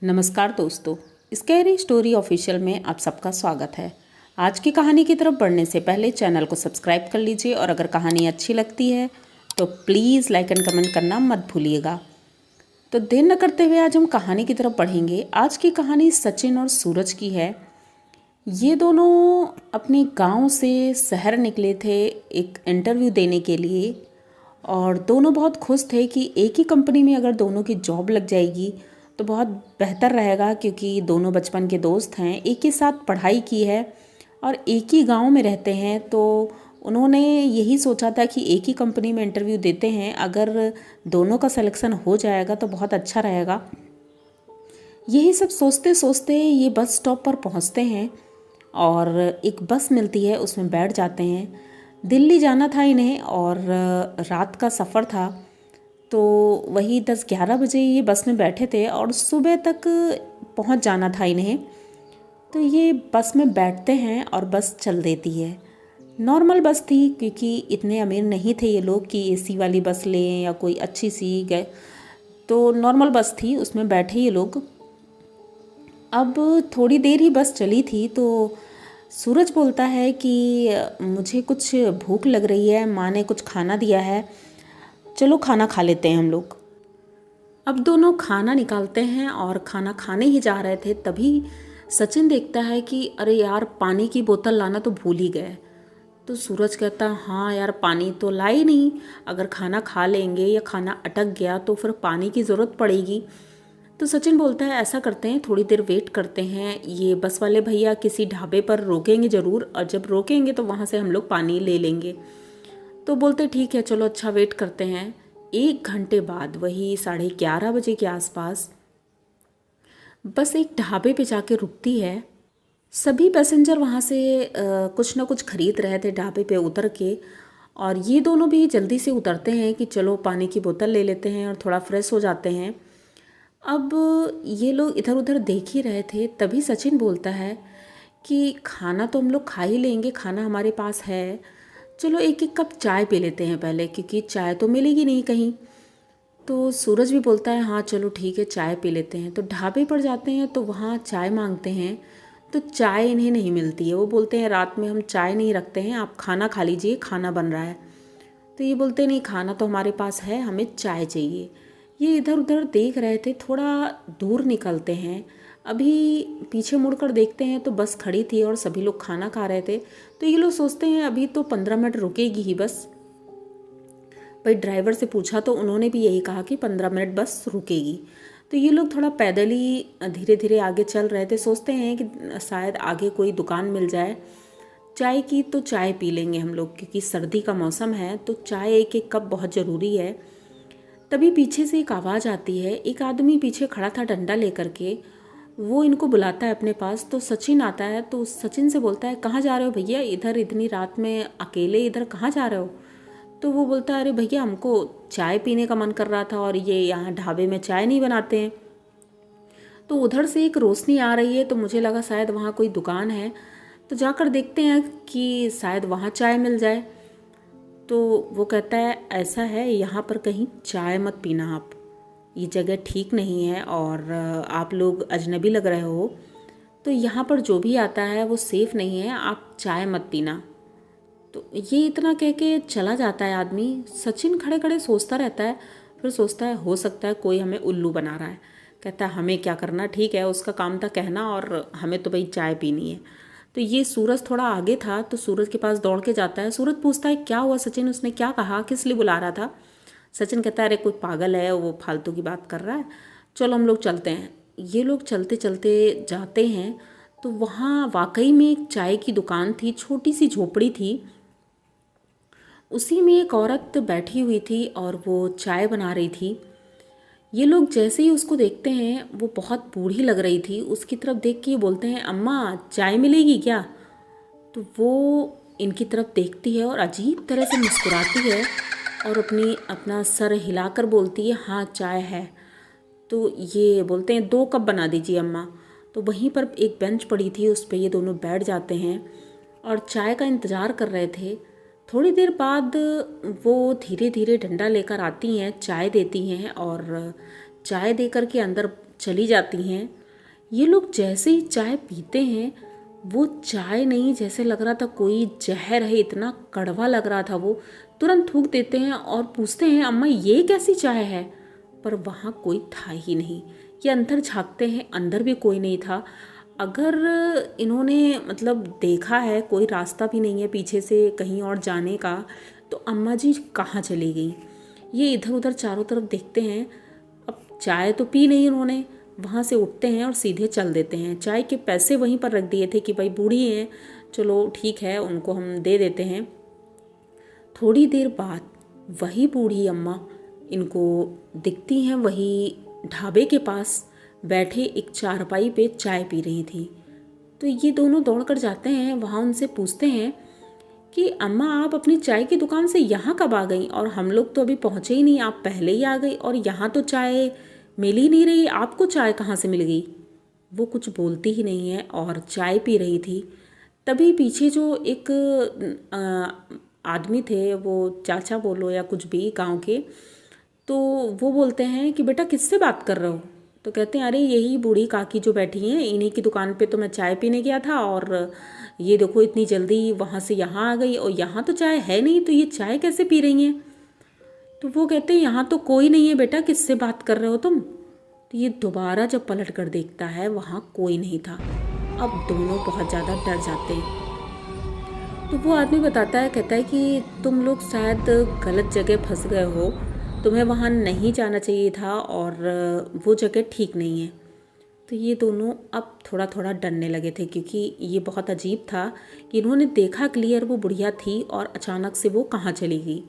नमस्कार दोस्तों, scary story official में आप सबका स्वागत है। आज की कहानी की तरफ बढ़ने से पहले चैनल को सब्सक्राइब कर लीजिए और अगर कहानी अच्छी लगती है तो प्लीज़ लाइक एंड कमेंट करना मत भूलिएगा। तो देर न करते हुए आज हम कहानी की तरफ बढ़ेंगे। आज की कहानी सचिन और सूरज की है। ये दोनों अपने गांव से शहर निकले थे एक इंटरव्यू देने के लिए और दोनों बहुत खुश थे कि एक ही कंपनी में अगर दोनों की जॉब लग जाएगी तो बहुत बेहतर रहेगा, क्योंकि दोनों बचपन के दोस्त हैं, एक ही साथ पढ़ाई की है और एक ही गांव में रहते हैं। तो उन्होंने यही सोचा था कि एक ही कंपनी में इंटरव्यू देते हैं, अगर दोनों का सिलेक्शन हो जाएगा तो बहुत अच्छा रहेगा। यही सब सोचते सोचते ये बस स्टॉप पर पहुंचते हैं और एक बस मिलती है, उसमें बैठ जाते हैं। दिल्ली जाना था इन्हें और रात का सफ़र था, तो वही 10-11 बजे ये बस में बैठे थे और सुबह तक पहुंच जाना था इन्हें। तो ये बस में बैठते हैं और बस चल देती है। नॉर्मल बस थी, क्योंकि इतने अमीर नहीं थे ये लोग कि एसी वाली बस लें या कोई अच्छी सी गए, तो नॉर्मल बस थी, उसमें बैठे ये लोग। अब थोड़ी देर ही बस चली थी तो सूरज बोलता है कि मुझे कुछ भूख लग रही है, माँ ने कुछ खाना दिया है, चलो खाना खा लेते हैं हम लोग। अब दोनों खाना निकालते हैं और खाना खाने ही जा रहे थे, तभी सचिन देखता है कि अरे यार, पानी की बोतल लाना तो भूल ही गए। तो सूरज कहता है हाँ यार, पानी तो लाई नहीं, अगर खाना खा लेंगे या खाना अटक गया तो फिर पानी की ज़रूरत पड़ेगी। तो सचिन बोलता है ऐसा करते हैं, थोड़ी देर वेट करते हैं, ये बस वाले भैया किसी ढाबे पर रोकेंगे ज़रूर, और जब रोकेंगे तो वहाँ से हम लोग पानी ले लेंगे। तो बोलते ठीक है, चलो अच्छा वेट करते हैं। 1 घंटे बाद वही 11:30 बजे के आसपास बस एक ढाबे पे जाके रुकती है। सभी पैसेंजर वहाँ से कुछ ना कुछ खरीद रहे थे ढाबे पे उतर के, और ये दोनों भी जल्दी से उतरते हैं कि चलो पानी की बोतल ले लेते हैं और थोड़ा फ्रेश हो जाते हैं। अब ये लोग इधर उधर देख ही रहे थे, तभी सचिन बोलता है कि खाना तो हम लोग खा ही लेंगे, खाना हमारे पास है, चलो एक एक कप चाय पी लेते हैं पहले, क्योंकि चाय तो मिलेगी नहीं कहीं। तो सूरज भी बोलता है हाँ चलो ठीक है, चाय पी लेते हैं। तो ढाबे पर जाते हैं तो वहाँ चाय मांगते हैं, तो चाय इन्हें नहीं मिलती है। वो बोलते हैं रात में हम चाय नहीं रखते हैं, आप खाना खा लीजिए, खाना बन रहा है। तो ये बोलते नहीं, खाना तो हमारे पास है, हमें चाय चाहिए। ये इधर उधर देख रहे थे, थोड़ा दूर निकलते हैं, अभी पीछे मुड़कर देखते हैं तो बस खड़ी थी और सभी लोग खाना खा रहे थे। तो ये लोग सोचते हैं अभी तो 15 मिनट रुकेगी ही बस। भाई ड्राइवर से पूछा तो उन्होंने भी यही कहा कि 15 मिनट बस रुकेगी। तो ये लोग थोड़ा पैदल ही धीरे धीरे आगे चल रहे थे, सोचते हैं कि शायद आगे कोई दुकान मिल जाए चाय की, तो चाय पी लेंगे हम लोग, क्योंकि सर्दी का मौसम है तो चाय एक एक कप बहुत ज़रूरी है। तभी पीछे से एक आवाज़ आती है, एक आदमी पीछे खड़ा था डंडा लेकर के, वो इनको बुलाता है अपने पास। तो सचिन आता है, तो सचिन से बोलता है कहाँ जा रहे हो भैया, इधर इतनी रात में अकेले इधर कहाँ जा रहे हो। तो वो बोलता है अरे भैया, हमको चाय पीने का मन कर रहा था और ये यहाँ ढाबे में चाय नहीं बनाते हैं। तो उधर से एक रोशनी आ रही है, तो मुझे लगा शायद वहाँ कोई दुकान है, तो जाकर देखते हैं कि शायद वहाँ चाय मिल जाए। तो वो कहता है ऐसा है, यहाँ पर कहीं चाय मत पीना आप, ये जगह ठीक नहीं है और आप लोग अजनबी लग रहे हो, तो यहाँ पर जो भी आता है वो सेफ़ नहीं है, आप चाय मत पीना। तो ये इतना कह के चला जाता है आदमी। सचिन खड़े खड़े सोचता रहता है, फिर सोचता है हो सकता है कोई हमें उल्लू बना रहा है। कहता है हमें क्या करना, ठीक है उसका काम था कहना, और हमें तो भाई चाय पीनी है। तो ये सूरज थोड़ा आगे था, तो सूरज के पास दौड़ के जाता है। सूरज पूछता है क्या हुआ सचिन, उसने क्या कहा, किस लिए बुला रहा था। सचिन कहता है अरे कोई पागल है, वो फालतू की बात कर रहा है, चलो हम लोग चलते हैं। ये लोग चलते चलते जाते हैं तो वहाँ वाकई में एक चाय की दुकान थी, छोटी सी झोपड़ी थी, उसी में एक औरत बैठी हुई थी और वो चाय बना रही थी। ये लोग जैसे ही उसको देखते हैं, वो बहुत बूढ़ी लग रही थी, उसकी तरफ देख के ये बोलते हैं अम्मा चाय मिलेगी क्या। तो वो इनकी तरफ देखती है और अजीब तरह से मुस्कुराती है और अपना सर हिलाकर बोलती है हाँ चाय है। तो ये बोलते हैं 2 कप बना दीजिए अम्मा। तो वहीं पर एक बेंच पड़ी थी, उस पर ये दोनों बैठ जाते हैं और चाय का इंतज़ार कर रहे थे। थोड़ी देर बाद वो धीरे धीरे डंडा लेकर आती हैं, चाय देती हैं और चाय देकर के अंदर चली जाती हैं। ये लोग जैसे ही चाय पीते हैं, वो चाय नहीं, जैसे लग रहा था कोई जहर है, इतना कड़वा लग रहा था वो। तुरंत थूक देते हैं और पूछते हैं अम्मा ये कैसी चाय है। पर वहाँ कोई था ही नहीं। ये अंदर झांकते हैं, अंदर भी कोई नहीं था। अगर इन्होंने मतलब देखा है, कोई रास्ता भी नहीं है पीछे से कहीं और जाने का, तो अम्मा जी कहाँ चली गई। ये इधर उधर चारों तरफ देखते हैं। अब चाय तो पी नहीं इन्होंने, वहाँ से उठते हैं और सीधे चल देते हैं। चाय के पैसे वहीं पर रख दिए थे कि भाई बूढ़ी हैं, चलो ठीक है उनको हम दे देते हैं। थोड़ी देर बाद वही बूढ़ी अम्मा इनको दिखती हैं, वही ढाबे के पास बैठे एक चारपाई पे चाय पी रही थी। तो ये दोनों दौड़ कर जाते हैं, वहाँ उनसे पूछते हैं कि अम्मा आप अपनी चाय की दुकान से यहाँ कब आ गई, और हम लोग तो अभी पहुँचे ही नहीं, आप पहले ही आ गई, और यहाँ तो चाय मिल ही नहीं रही, आपको चाय कहाँ से मिल गई। वो कुछ बोलती ही नहीं है और चाय पी रही थी। तभी पीछे जो एक आदमी थे, वो चाचा बोलो या कुछ भी गांव के, तो वो बोलते हैं कि बेटा किससे बात कर रहे हो। तो कहते हैं अरे यही बूढ़ी काकी जो बैठी हैं, इन्हीं की दुकान पे तो मैं चाय पीने गया था, और ये देखो इतनी जल्दी वहाँ से यहाँ आ गई, और यहाँ तो चाय है नहीं, तो ये चाय कैसे पी रही हैं। तो वो कहते हैं यहाँ तो कोई नहीं है बेटा, किससे बात कर रहे हो तुम। तो ये दोबारा जब पलट कर देखता है, वहाँ कोई नहीं था। अब दोनों बहुत ज़्यादा डर जाते हैं। तो वो आदमी बताता है, कहता है कि तुम लोग शायद गलत जगह फंस गए हो, तुम्हें वहाँ नहीं जाना चाहिए था, और वो जगह ठीक नहीं है। तो ये दोनों अब थोड़ा थोड़ा डरने लगे थे, क्योंकि ये बहुत अजीब था कि इन्होंने देखा क्लियर वो बुढ़िया थी और अचानक से वो कहाँ चली गई।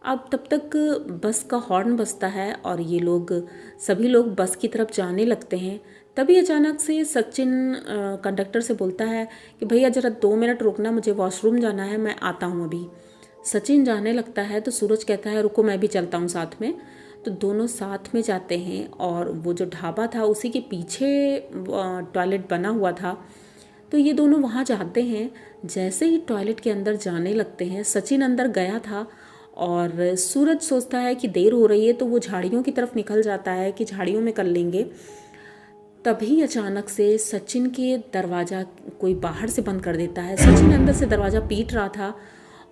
अब तब तक बस का हॉर्न बजता है और ये लोग सभी लोग बस की तरफ जाने लगते हैं। तभी अचानक से सचिन कंडक्टर से बोलता है कि भैया ज़रा 2 मिनट रुकना, मुझे वॉशरूम जाना है, मैं आता हूँ अभी। सचिन जाने लगता है तो सूरज कहता है रुको मैं भी चलता हूँ साथ में। तो दोनों साथ में जाते हैं, और वो जो ढाबा था उसी के पीछे टॉयलेट बना हुआ था। तो ये दोनों वहाँ जाते हैं। जैसे ही टॉयलेट के अंदर जाने लगते हैं, सचिन अंदर गया था और सूरज सोचता है कि देर हो रही है, तो वो झाड़ियों की तरफ निकल जाता है कि झाड़ियों में कर लेंगे। तभी अचानक से सचिन के दरवाज़ा कोई बाहर से बंद कर देता है। सचिन अंदर से दरवाज़ा पीट रहा था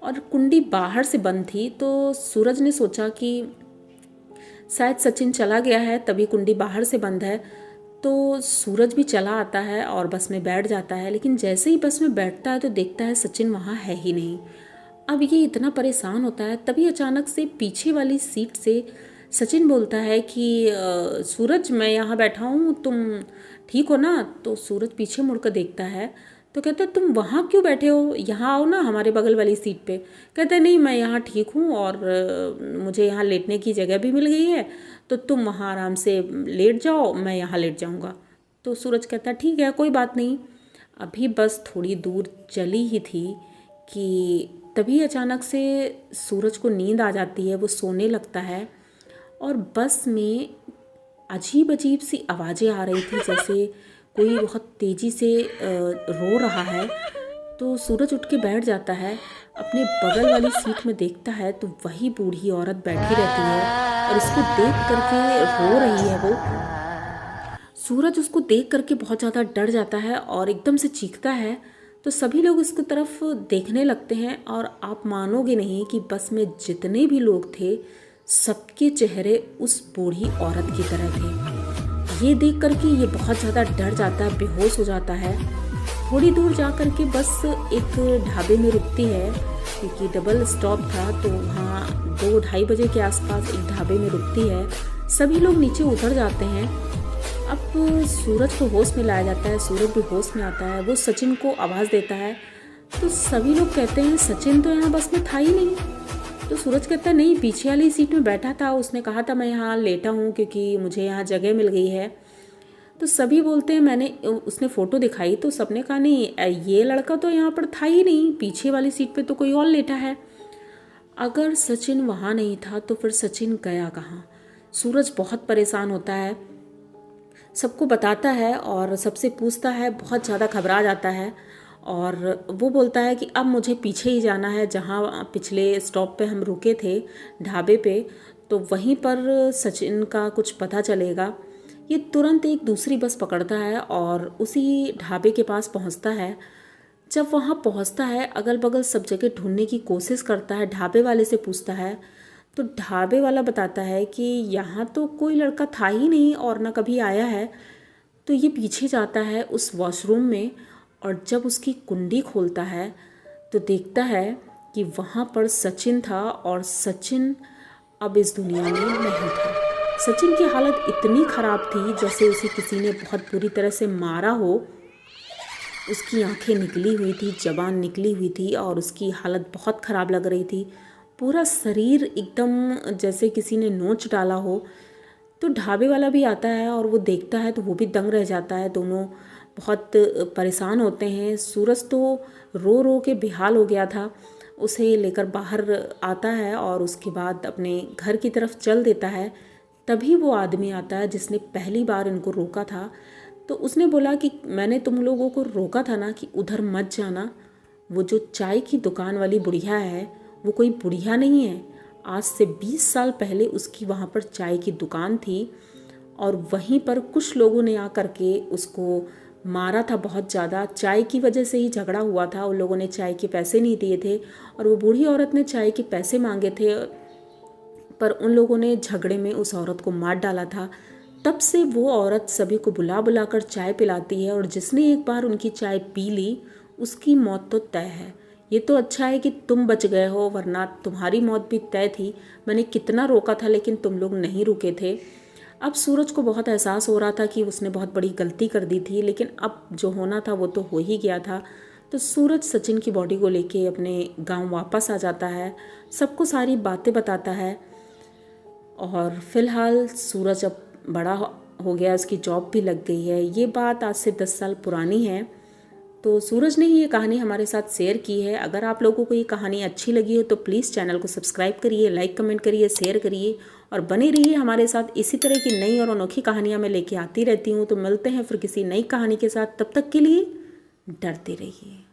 और कुंडी बाहर से बंद थी, तो सूरज ने सोचा कि शायद सचिन चला गया है, तभी कुंडी बाहर से बंद है। तो सूरज भी चला आता है और बस में बैठ जाता है, लेकिन जैसे ही बस में बैठता है तो देखता है सचिन वहाँ है ही नहीं। अब ये इतना परेशान होता है। तभी अचानक से पीछे वाली सीट से सचिन बोलता है कि सूरज मैं यहाँ बैठा हूँ, तुम ठीक हो ना। तो सूरज पीछे मुड़कर देखता है तो कहता है तुम वहाँ क्यों बैठे हो, यहाँ आओ ना हमारे बगल वाली सीट पे। कहता है नहीं मैं यहाँ ठीक हूँ, और मुझे यहाँ लेटने की जगह भी मिल गई है, तो तुम वहाँ आराम से लेट जाओ, मैं यहाँ लेट जाऊँगा। तो सूरज कहता है ठीक है कोई बात नहीं। अभी बस थोड़ी दूर चली ही थी कि तभी अचानक से सूरज को नींद आ जाती है, वो सोने लगता है और बस में अजीब अजीब सी आवाज़ें आ रही थी, जैसे कोई बहुत तेज़ी से रो रहा है। तो सूरज उठ के बैठ जाता है, अपने बगल वाली सीट में देखता है तो वही बूढ़ी औरत बैठी रहती है और इसको देख करके रो रही है वो। सूरज उसको देख करके बहुत ज़्यादा डर जाता है और एकदम से चीखता है। तो सभी लोग इसकी तरफ देखने लगते हैं और आप मानोगे नहीं कि बस में जितने भी लोग थे सबके चेहरे उस बूढ़ी औरत की तरह थे। ये देख करके ये बहुत ज़्यादा डर जाता है, बेहोश हो जाता है। थोड़ी दूर जा कर के बस एक ढाबे में रुकती है, क्योंकि डबल स्टॉप था, तो वहाँ 2-2:30 बजे के आसपास एक ढाबे में रुकती है। सभी लोग नीचे उतर जाते हैं। अब सूरज को होश में लाया जाता है, सूरज भी होश में आता है, वो सचिन को आवाज़ देता है। तो सभी लोग कहते हैं सचिन तो यहाँ बस में था ही नहीं। तो सूरज कहता है नहीं, पीछे वाली सीट में बैठा था, उसने कहा था मैं यहाँ लेटा हूँ क्योंकि मुझे यहाँ जगह मिल गई है। तो सभी बोलते हैं मैंने, उसने फ़ोटो दिखाई तो सबने कहा नहीं ये लड़का तो यहाँ पर था ही नहीं, पीछे वाली सीट पे तो कोई और लेटा है। अगर सचिन वहाँ नहीं था तो फिर सचिन गया कहाँ। सूरज बहुत परेशान होता है, सबको बताता है और सबसे पूछता है, बहुत ज़्यादा घबरा जाता है और वो बोलता है कि अब मुझे पीछे ही जाना है, जहाँ पिछले स्टॉप पे हम रुके थे ढाबे पे, तो वहीं पर सचिन का कुछ पता चलेगा। ये तुरंत एक दूसरी बस पकड़ता है और उसी ढाबे के पास पहुंचता है। जब वहाँ पहुँचता है, अगल बगल सब जगह ढूंढने की कोशिश करता है, ढाबे वाले से पूछता है, तो ढाबे वाला बताता है कि यहाँ तो कोई लड़का था ही नहीं और ना कभी आया है। तो ये पीछे जाता है उस वॉशरूम में और जब उसकी कुंडी खोलता है तो देखता है कि वहाँ पर सचिन था और सचिन अब इस दुनिया में नहीं था। सचिन की हालत इतनी ख़राब थी जैसे उसे किसी ने बहुत बुरी तरह से मारा हो। उसकी आंखें निकली हुई थी, ज़बान निकली हुई थी और उसकी हालत बहुत ख़राब लग रही थी। पूरा शरीर एकदम जैसे किसी ने नोच डाला हो। तो ढाबे वाला भी आता है और वो देखता है तो वो भी दंग रह जाता है। दोनों बहुत परेशान होते हैं। सूरज तो रो रो के बेहाल हो गया था। उसे लेकर बाहर आता है और उसके बाद अपने घर की तरफ चल देता है। तभी वो आदमी आता है जिसने पहली बार इनको रोका था। तो उसने बोला कि मैंने तुम लोगों को रोका था ना कि उधर मत जाना। वो जो चाय की दुकान वाली बुढ़िया है वो कोई बुढ़िया नहीं है। आज से 20 साल पहले उसकी वहाँ पर चाय की दुकान थी और वहीं पर कुछ लोगों ने आकर के उसको मारा था बहुत ज़्यादा। चाय की वजह से ही झगड़ा हुआ था। उन लोगों ने चाय के पैसे नहीं दिए थे और वो बूढ़ी औरत ने चाय के पैसे मांगे थे, पर उन लोगों ने झगड़े में उस औरत को मार डाला था। तब से वो औरत सभी को बुला बुला कर चाय पिलाती है और जिसने एक बार उनकी चाय पी ली उसकी मौत तो तय है। ये तो अच्छा है कि तुम बच गए हो, वरना तुम्हारी मौत भी तय थी। मैंने कितना रोका था लेकिन तुम लोग नहीं रुके थे। अब सूरज को बहुत एहसास हो रहा था कि उसने बहुत बड़ी गलती कर दी थी, लेकिन अब जो होना था वो तो हो ही गया था। तो सूरज सचिन की बॉडी को लेके अपने गांव वापस आ जाता है, सबको सारी बातें बताता है। और फिलहाल सूरज अब बड़ा हो गया, उसकी जॉब भी लग गई है। ये बात आज से 10 साल पुरानी है। तो सूरज ने ही ये कहानी हमारे साथ शेयर की है। अगर आप लोगों को ये कहानी अच्छी लगी हो तो प्लीज़ चैनल को सब्सक्राइब करिए, लाइक कमेंट करिए, शेयर करिए और बने रहिए हमारे साथ। इसी तरह की नई और अनोखी कहानियाँ मैं लेके आती रहती हूँ। तो मिलते हैं फिर किसी नई कहानी के साथ। तब तक के लिए डरते रहिए।